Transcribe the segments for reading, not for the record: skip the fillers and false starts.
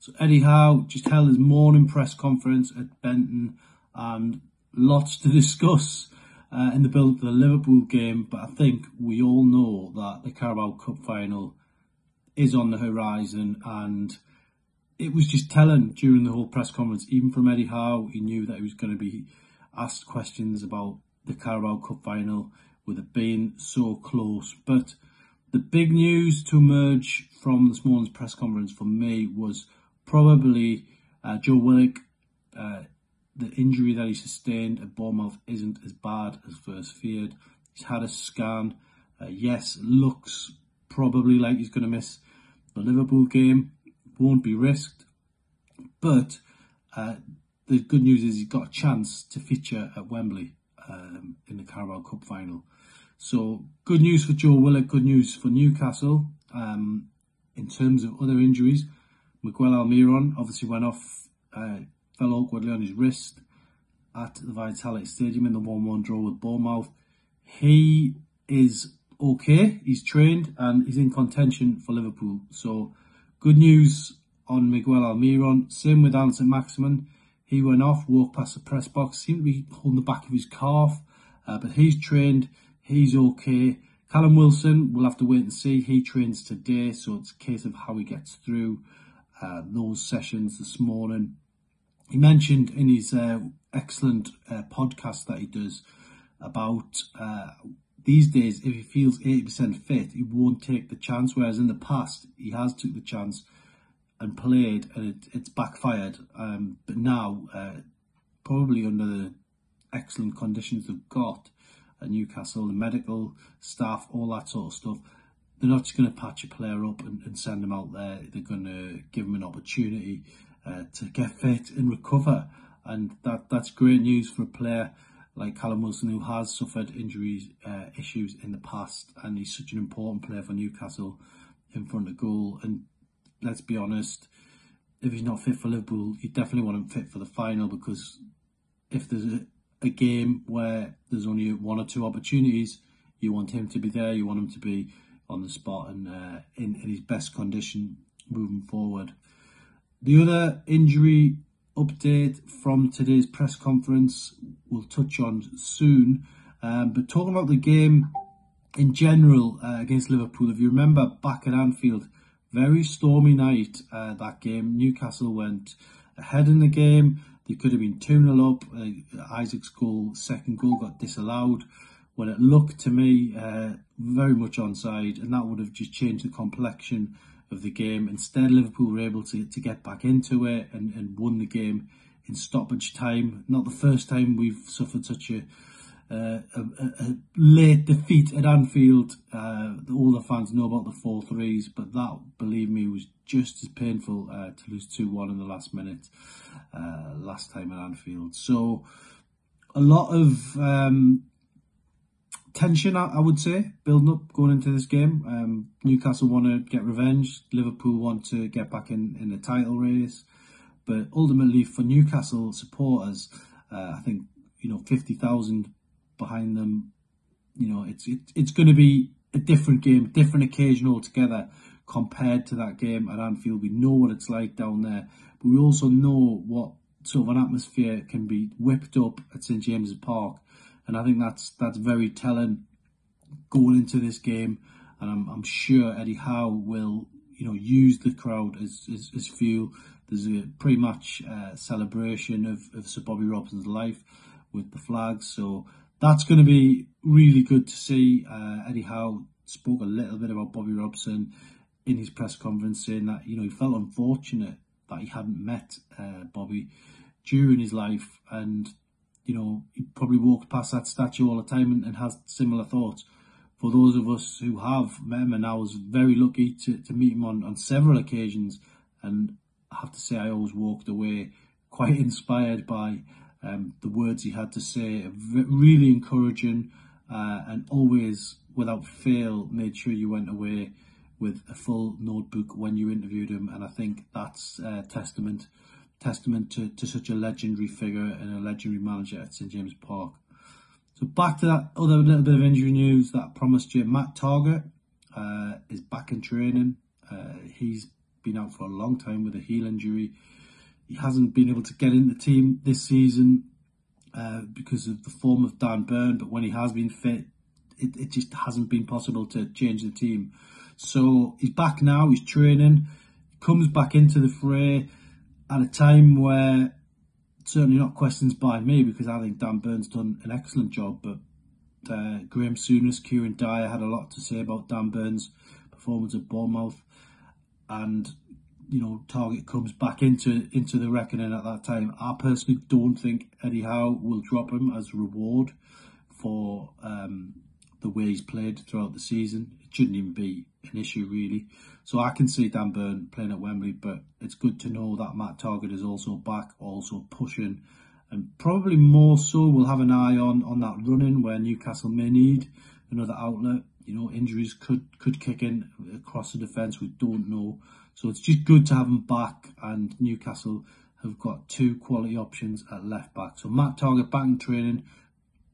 So Eddie Howe just held his morning press conference at Benton, and lots to discuss in the build to the Liverpool game. But I think we all know that the Carabao Cup final is on the horizon, and it was just telling during the whole press conference, even from Eddie Howe, he knew that he was going to be asked questions about the Carabao Cup final, with it being so close. But the big news to emerge from this morning's press conference for me was probably Joe Willock. The injury that he sustained at Bournemouth isn't as bad as first feared. He's had a scan. Yes, looks probably like he's going to miss the Liverpool game. Won't be risked. But the good news is he's got a chance to feature at Wembley in the Carabao Cup final. So good news for Joe Willock, good news for Newcastle. In terms of other injuries, Miguel Almiron obviously went off, fell awkwardly on his wrist at the Vitality Stadium in the 1-1 draw with Bournemouth. He is okay, he's trained, and he's in contention for Liverpool. So good news on Miguel Almiron. Same with Ant Maximin. He went off, walked past the press box, seemed to be holding the back of his calf, but he's trained, he's okay. Callum Wilson, we'll have to wait and see. He trains today, so it's a case of how he gets through those sessions this morning. He mentioned in his excellent podcast that he does about these days, if he feels 80% fit, he won't take the chance, whereas in the past, he has took the chance and played, and it's backfired. But now, probably under the excellent conditions they've got at Newcastle, the medical staff, all that sort of stuff, they're not just going to patch a player up and send him out there. They're going to give him an opportunity to get fit and recover. And that's great news for a player like Callum Wilson, who has suffered injuries, issues in the past, and he's such an important player for Newcastle in front of goal. And let's be honest, if he's not fit for Liverpool, you definitely want him fit for the final, because if there's a game where there's only one or two opportunities, you want him to be there, you want him to be on the spot and in his best condition moving forward. The other injury update from today's press conference we'll touch on soon, but talking about the game in general against Liverpool, if you remember back at Anfield, very stormy night that game. Newcastle went ahead in the game. They could have been 2-0 up. Isaac's second goal got disallowed when it looked to me very much onside, and that would have just changed the complexion of the game. Instead, Liverpool were able to get back into it and won the game in stoppage time. Not the first time we've suffered such a late defeat at Anfield. All the fans know about the 4-3s, but that, believe me, was just as painful to lose 2-1 in the last minute last time at Anfield. So a lot of tension, I would say, building up going into this game. Newcastle want to get revenge. Liverpool want to get back in the title race. But ultimately, for Newcastle supporters, I think 50,000 behind them. It's going to be a different game, a different occasion altogether compared to that game at Anfield. We know what it's like down there, but we also know what sort of an atmosphere can be whipped up at St James's Park. And I think that's very telling going into this game. And I'm sure Eddie Howe will, use the crowd as fuel. There's a pre-match celebration of Sir Bobby Robson's life with the flags. So that's going to be really good to see. Eddie Howe spoke a little bit about Bobby Robson in his press conference, saying that, he felt unfortunate that he hadn't met Bobby during his life. And he probably walked past that statue all the time and has similar thoughts. For those of us who have met him, and I was very lucky to meet him on several occasions, and I have to say I always walked away quite inspired by the words he had to say, really encouraging, and always, without fail, made sure you went away with a full notebook when you interviewed him. And I think that's testament to such a legendary figure and a legendary manager at St James's Park. So back to that other little bit of injury news that I promised you. Matt Targett is back in training. He's been out for a long time with a heel injury. He hasn't been able to get in the team this season because of the form of Dan Burn, but when he has been fit, it just hasn't been possible to change the team. So he's back now, he's training, comes back into the fray at a time where certainly not questions by me, because I think Dan Burn's done an excellent job, but Graham Souness, Kieran Dyer had a lot to say about Dan Burn's performance at Bournemouth, and Targett comes back into the reckoning at that time. I personally don't think Eddie Howe will drop him as reward for the way he's played throughout the season. It shouldn't even be an issue, really. So I can see Dan Burn playing at Wembley, but it's good to know that Matt Targett is also back, also pushing, and probably more so we'll have an eye on that run-in where Newcastle may need another outlet. Injuries could kick in across the defence, we don't know. So it's just good to have him back, and Newcastle have got two quality options at left back. So Matt Targett back in training.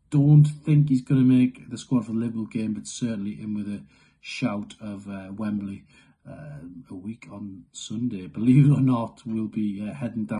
Don't think he's going to make the squad for the Liverpool game, but certainly in with a shout of Wembley a week on Sunday. Believe it or not, we'll be heading down